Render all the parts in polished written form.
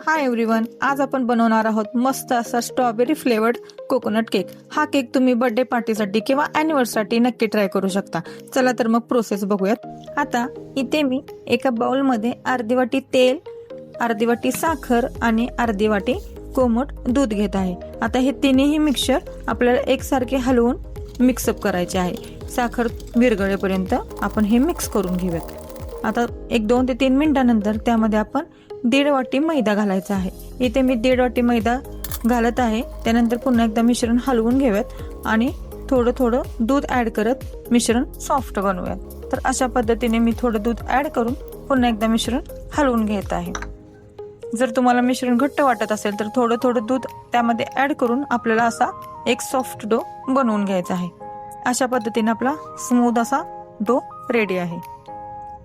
Hi everyone, आज आपण बनवणार आहोत मस्त असा स्ट्रॉबेरी फ्लेवर्ड कोकोनट केक। हा केक तुम्ही बर्थडे पार्टीसाठी किंवा अॅनिव्हर्सरीसाठी नक्की ट्राय करू शकता। चला तर मग प्रोसेस बघूयात। आता इथे मी एका बाउल मध्ये अर्धी वाटी तेल, अर्धी वाटी साखर आणि अर्धी वाटी कोमट दूध घेत आहे। आता हे तिन्ही मिक्सचर आपल्याला एकसारखे हलवून मिक्सअप करायचे आहे। साखर विरघळेपर्यंत आपण हे मिक्स करून घेऊयात। आता 1-2 ते 3 मिनिटांनंतर त्यामध्ये आपण 1.5 वाटी मैदा घालायचा आहे। इथे मी 1.5 वाटी मैदा घालत आहे। त्यानंतर पुन्हा एकदा मिश्रण हलवून घेऊयात आणि थोडं थोडं दूध ऍड करत मिश्रण सॉफ्ट बनवूयात। तर अशा पद्धतीने मी थोडं दूध ऍड करून पुन्हा एकदा मिश्रण हलवून घेत आहे। जर तुम्हाला मिश्रण घट्ट वाटत असेल तर थोडं थोडं दूध त्यामध्ये ऍड करून आपल्याला असा एक सॉफ्ट डो बनवून घ्यायचा आहे। अशा पद्धतीने आपला स्मूथ असा डो रेडी आहे।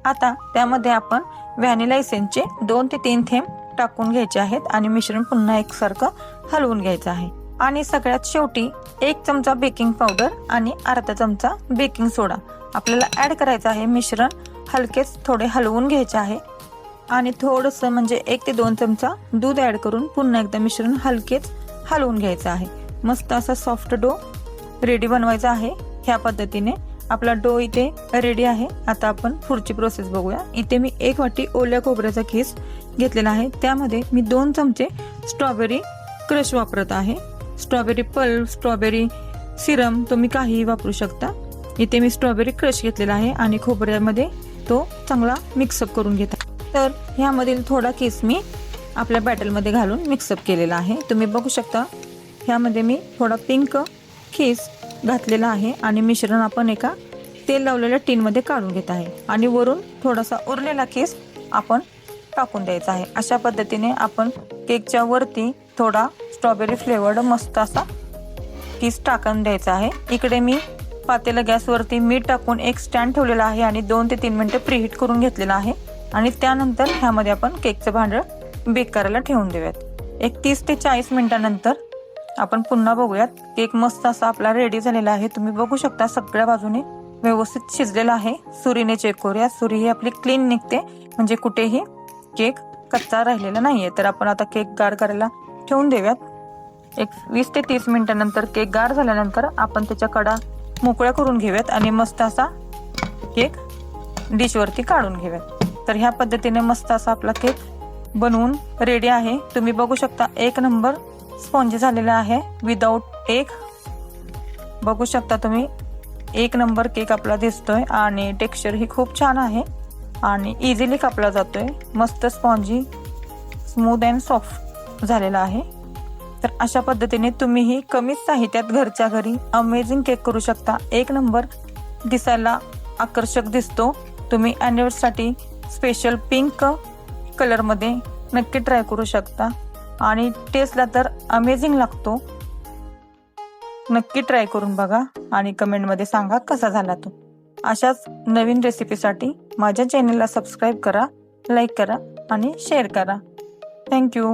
आता त्यामध्ये आपण व्हॅनिला एसेन्सचे 2 ते 3 थेंब टाकून घ्यायचे आहेत आणि मिश्रण पुन्हा एकसारखं हलवून घ्यायचं आहे। आणि सगळ्यात शेवटी 1 चमचा बेकिंग पावडर आणि अर्धा चमचा बेकिंग सोडा आपल्याला ऍड करायचा आहे। मिश्रण हलकेच थोडे हलवून घ्यायचे आहे आणि थोडंसं म्हणजे 1 ते 2 चमचा दूध ऍड करून पुन्हा एकदा मिश्रण हलकेच हलवून घ्यायचं आहे। मस्त असा सॉफ्ट डो रेडी बनवायचा आहे। ह्या पद्धतीने आपला डो इथे रेडी आहे। आता आपण पुढची प्रोसेस बघूया। इथे मी 1 वाटी ओल्या खोबऱ्याचा खीस घेतलेला आहे। त्यामध्ये मी 2 चमचे स्ट्रॉबेरी क्रश वापरत आहे। स्ट्रॉबेरी पल्प, स्ट्रॉबेरी सिरम तुम्ही काहीही वापरू शकता। इथे मी स्ट्रॉबेरी क्रश घेतलेला आहे आणि खोबऱ्यामध्ये तो चांगला मिक्सअप करून घेता। तर ह्यामधील थोडा खीस मी आपल्या बॅटलमध्ये घालून मिक्सअप केलेला आहे। तुम्ही बघू शकता ह्यामध्ये मी थोडा पिंक खीस घातलेला आहे आणि मिश्रण आपण एका तेल लावलेल्या टीन मध्ये काढून घेत आहे आणि वरून थोडासा उरलेला खीस आपण टाकून द्यायचा आहे। अशा पद्धतीने आपण केकच्या वरती थोडा स्ट्रॉबेरी फ्लेवर्ड मस्त असा खीस टाकून द्यायचा आहे। इकडे मी पातेला गॅसवरती मीठ टाकून एक स्टँड ठेवलेला आहे आणि 2 ते 3 मिनिटे प्रीहीट करून घेतलेला आहे आणि त्यानंतर ह्यामध्ये आपण केकचं भांडं बेक करायला ठेवून देऊयात। एक 30 ते 40 मिनिटांनंतर आपण पुन्हा बघूयात। केक मस्त असा आपला रेडी झालेला आहे। तुम्ही बघू शकता सगळ्या बाजूने व्यवस्थित शिजलेला आहे। सुरीने चेक करूया। सुरी ही आपली क्लीन निघते म्हणजे कुठेही केक कच्चा राहिलेला नाहीये। तर आपण आता केक गार करायला ठेवून देऊयात। एक 20 ते 30 मिनिटांनंतर केक गार झाल्यानंतर आपण त्याच्या कडा मोकळ्या करून घेऊयात आणि मस्त असा केक डिशवरती काढून घेऊयात। तर ह्या पद्धतीने मस्त असा आपला केक बनवून रेडी आहे। तुम्ही बघू शकता 1 नंबर स्पॉन्जी झालेला आहे विदाउट एग। बघू शकता तुम्ही 1 नंबर केक आपला दिसतोय आणि टेक्स्चर ही खूप छान आहे आणि इझिली कापला जातोय। मस्त स्पॉन्जी, स्मूथ अँड सॉफ्ट झालेला आहे। तर अशा पद्धतीने तुम्हीही कमी साहित्यात घरच्या घरी अमेझिंग केक करू शकता। 1 नंबर दिसायला आकर्षक दिसतो। तुम्ही अॅनिव्हर्सरीसाठी स्पेशल पिंक कलर मध्ये नक्की ट्राय करू शकता आणि टेस्टला तर अमेझिंग लागतो। नक्की ट्राय करून बघा आणि कमेंट मध्ये सांगा कसा झाला तो। अशाच नवीन रेसिपीसाठी माझ्या चॅनलला सबस्क्राईब करा, लाईक करा आणि शेअर करा। थँक्यू।